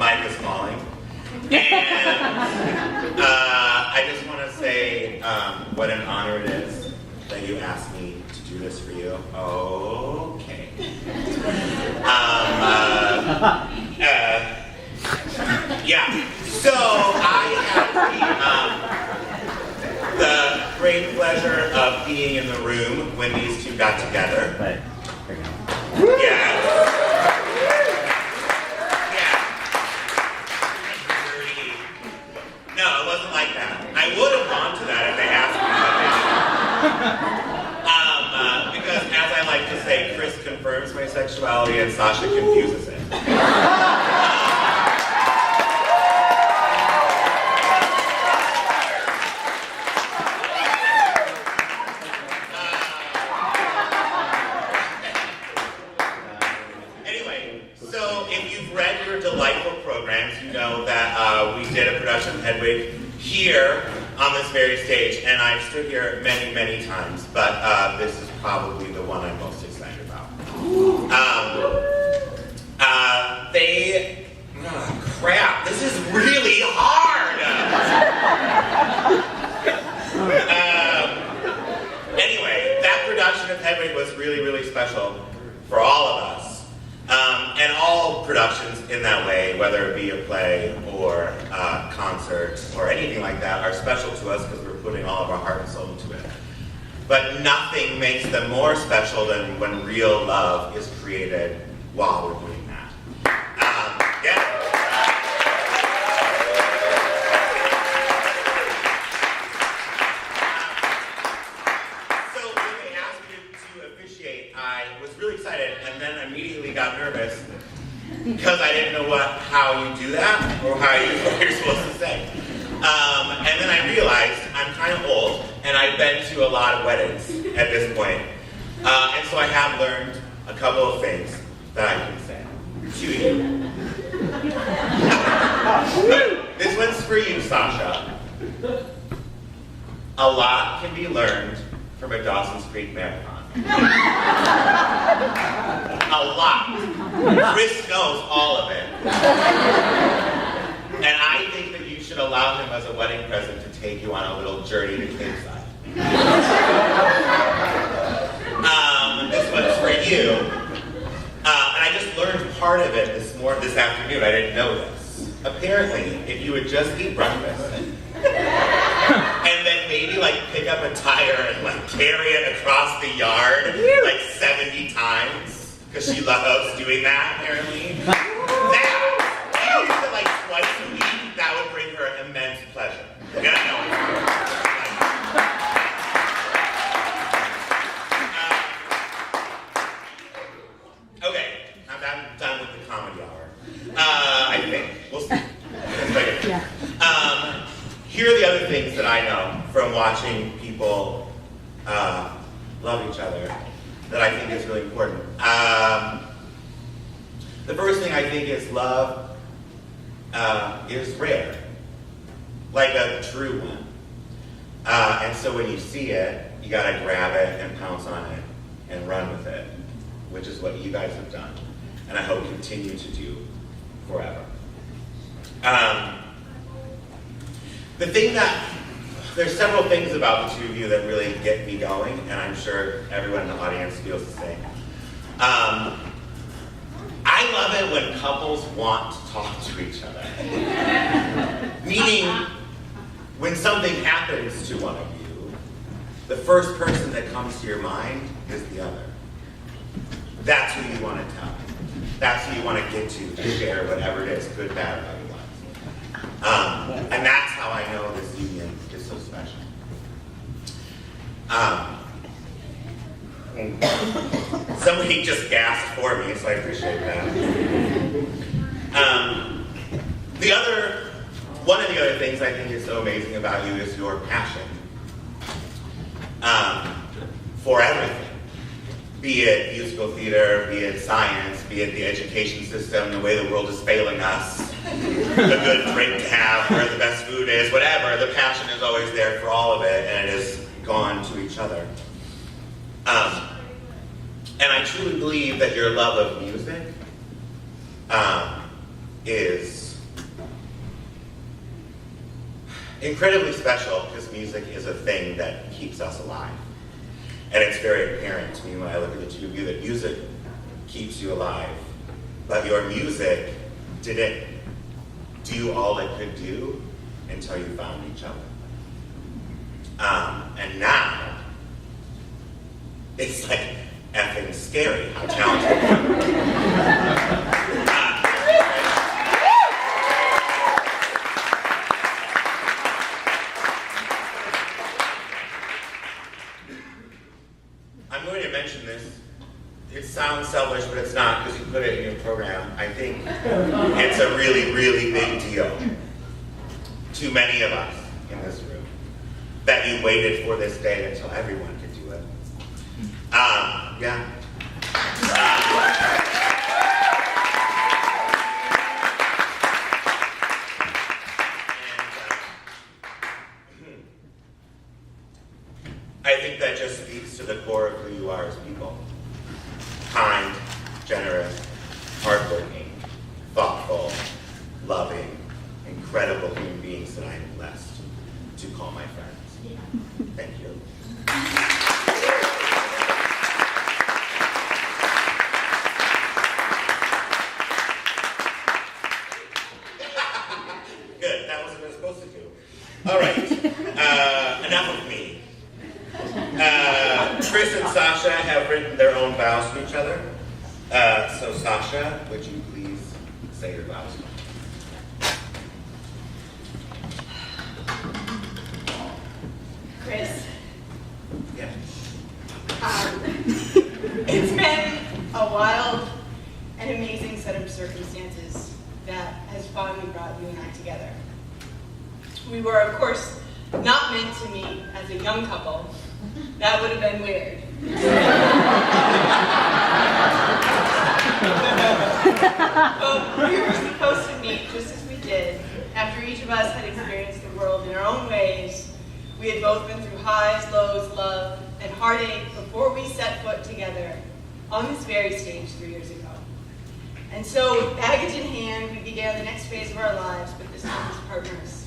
Mike is falling. And I just want to say what an honor it is that you asked me to do this for you. Okay. Yeah. So I had the great pleasure of being in the room when these two got together. Right. Yeah. No, it wasn't like that. I would have gone to that if they asked me, but they didn't. Because as I like to say, Chris confirms my sexuality and Sasha confuses it. Anyway, so if you've read your delightful programs, you know that we did a production of Hedwig here on this very stage, and I've stood here many, many times, but this is probably the one I'm most excited about. Crap, this is really hard! Anyway, that production of Hedwig was really, really special for all of us. And all productions in that way, whether it be a play or a concert or anything like that, are special to us because we're putting all of our heart and soul into it. But nothing makes them more special than when real love is created while we're doing that. Yeah. So when they asked me to officiate, I was really excited and then immediately got nervous because I didn't know how you do that or what you're supposed to say. And then I realized I'm kind of old and I've been to a lot of weddings at this point. And so I have learned a couple of things that I can say to you. This one's for you, Sasha. A lot can be learned from a Dawson's Creek marathon. A lot. Chris knows all of it. And I think that you should allow him as a wedding present to take you on a little journey to Kingside. This one's for you. And I just learned part of it this afternoon. I didn't know this. Apparently, if you would just eat breakfast, and then maybe pick up a tire and carry it across the yard 70 times, because she loves doing that, apparently. That, if you use it twice a week, that would bring her immense pleasure. Yeah, I know. Okay, I'm done with the comedy hour. I think. We'll see. Yeah. Here are the other things that I know from watching people love each other that I think is really important. The first thing I think is love is rare, like a true one. And so when you see it, you gotta grab it and pounce on it and run with it, which is what you guys have done, and I hope continue to do forever. There's several things about the two of you that really get me going, and I'm sure everyone in the audience feels the same. I love it when couples want to talk to each other. Meaning, when something happens to one of you, the first person that comes to your mind is the other. That's who you want to tell. That's who you want to get to share whatever it is, good, bad, or otherwise. And that's how I know this union is so special. Somebody just gasped for me, so I appreciate that. One of the other things I think is so amazing about you is your passion for everything. Be it musical theater, be it science, be it the education system, the way the world is failing us, a good drink to have, where the best food is, whatever, the passion is always there for all of it, and it is gone to each other. And I truly believe that your love of music is incredibly special because music is a thing that keeps us alive. And it's very apparent to me when I look at the two of you that music keeps you alive, but your music didn't do all it could do until you found each other. And now, it's like effing scary how talented you are. I'm going to mention this. It sounds selfish, but it's not because you put it in your program. I think it's a really, really big deal to many of us in this room that you waited for this day until everyone could do it. Yeah. I think that just speaks to the core of who you are as people. Kind, generous, hardworking, thoughtful, loving, incredible human beings that I am blessed to call my friends. Thank you. Good, that was what I was supposed to do. All right, enough of me. Chris and Sasha have written their own vows to each other. So Sasha, would you please say your vows? Chris. Yeah. It's been a wild and amazing set of circumstances that has finally brought you and I together. We were, of course, not meant to meet as a young couple. That would have been weird. But we were supposed to meet just as we did. After each of us had experienced the world in our own ways, we had both been through highs, lows, love, and heartache before we set foot together on this very stage 3 years ago. And so, with baggage in hand, we began the next phase of our lives, but this time as partners.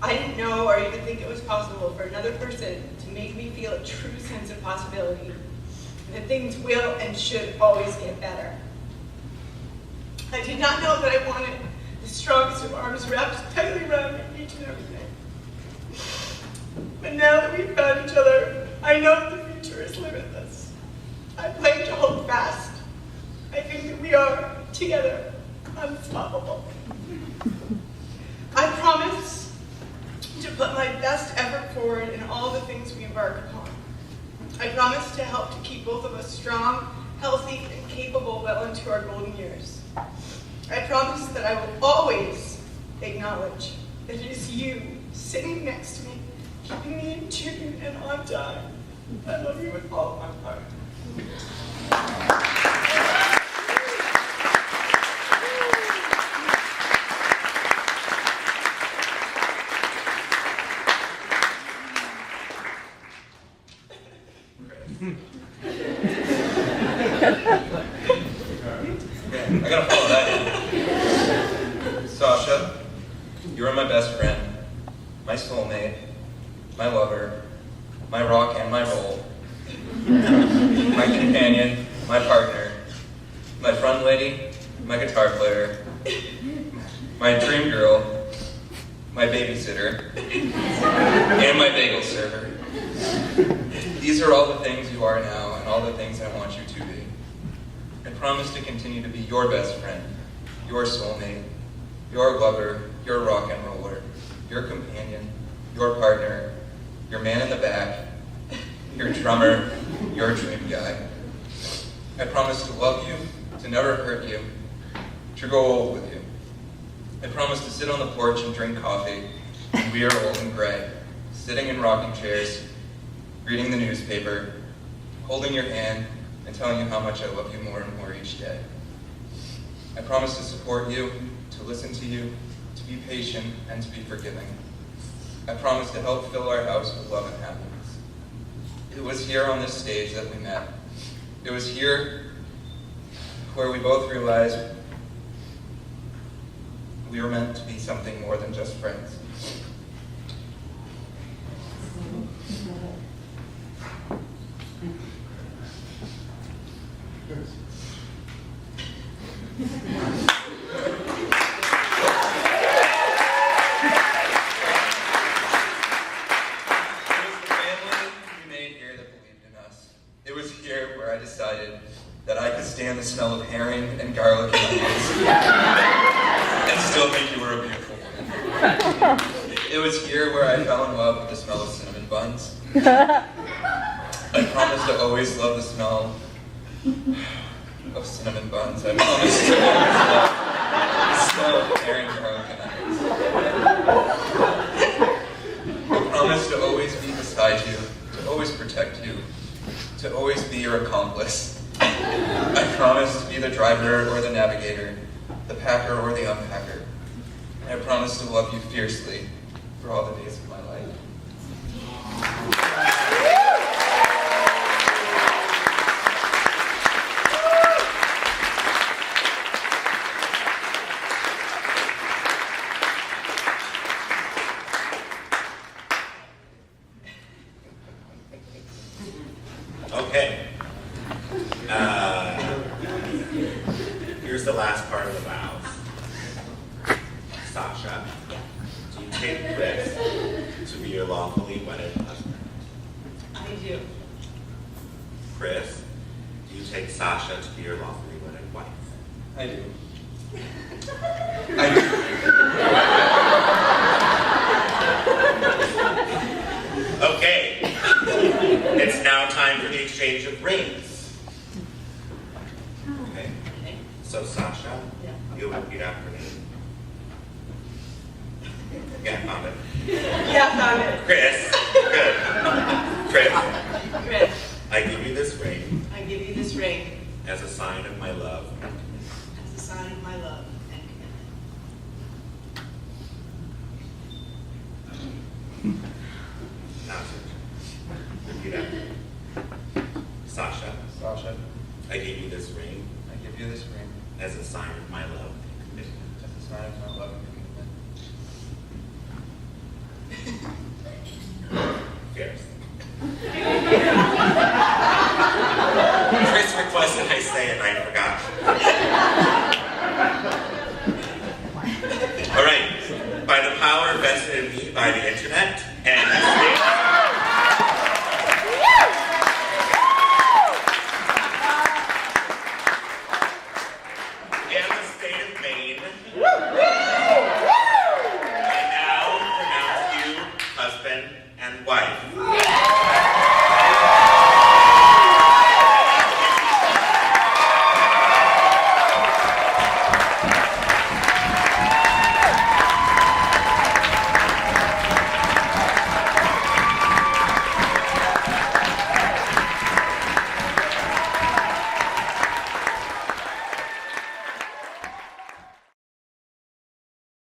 I didn't know or even think it was possible for another person to make me feel a true sense of possibility, and that things will and should always get better. I did not know that I wanted the strongest of arms wrapped tightly around me each and every day. But now that we've found each other, I know that the future is limitless. I plan to hold fast. I think that we are, together, unstoppable. I promise to put my best effort forward in all the things we embark upon. I promise to help to keep both of us strong, healthy, and capable well into our golden years. I promise that I will always acknowledge that it is you sitting next to me, keeping me in tune and on time. I love you with all of my heart. I gotta follow that in. Sasha, you are my best friend, my soulmate, my lover, my rock and my roll, my companion, my partner, my front lady, my guitar player, my dream girl, my babysitter, and my bagel server. These are all the things you are now and all the things I want you to be. I promise to continue to be your best friend, your soulmate, your lover, your rock and roller, your companion, your partner, your man in the back, your drummer, your dream guy. I promise to love you, to never hurt you, to grow old with you. I promise to sit on the porch and drink coffee when we are old and gray, sitting in rocking chairs, reading the newspaper, holding your hand, and telling you how much I love you more and more each day. I promise to support you, to listen to you, to be patient, and to be forgiving. I promise to help fill our house with love and happiness. It was here on this stage that we met. It was here where we both realized we were meant to be something more than just friends. still think you were a beautiful woman. It was here where I fell in love with the smell of cinnamon buns. I promised to always love the smell of cinnamon buns. I promised to always love the smell of herring coconuts. I promised to always be beside you, to always protect you, to always be your accomplice. I promised to be the driver or the navigator, the packer or the unpacker. I promise to love you fiercely for all the days of my life. Okay. Here's the last part of the vows. Sasha, do you take Chris to be your lawfully wedded husband? I do. Chris, do you take Sasha to be your lawfully wedded wife? I do. I do. Okay. It's now time for the exchange of rings. Okay. Okay. So Sasha, Yeah. you'll repeat after me. Yeah, I found it. Yeah, found it. Chris, good. Chris, Chris, I give you this ring I give you this ring as a sign of my love. as a sign of my love and commitment. Now, repeat after me. Sasha, Sasha, I give you this ring I give you this ring as a sign of my love and commitment. as a sign of my love and commitment. Fierce. Chris requested I say it and I forgot. All right. By the power vested in me by the internet and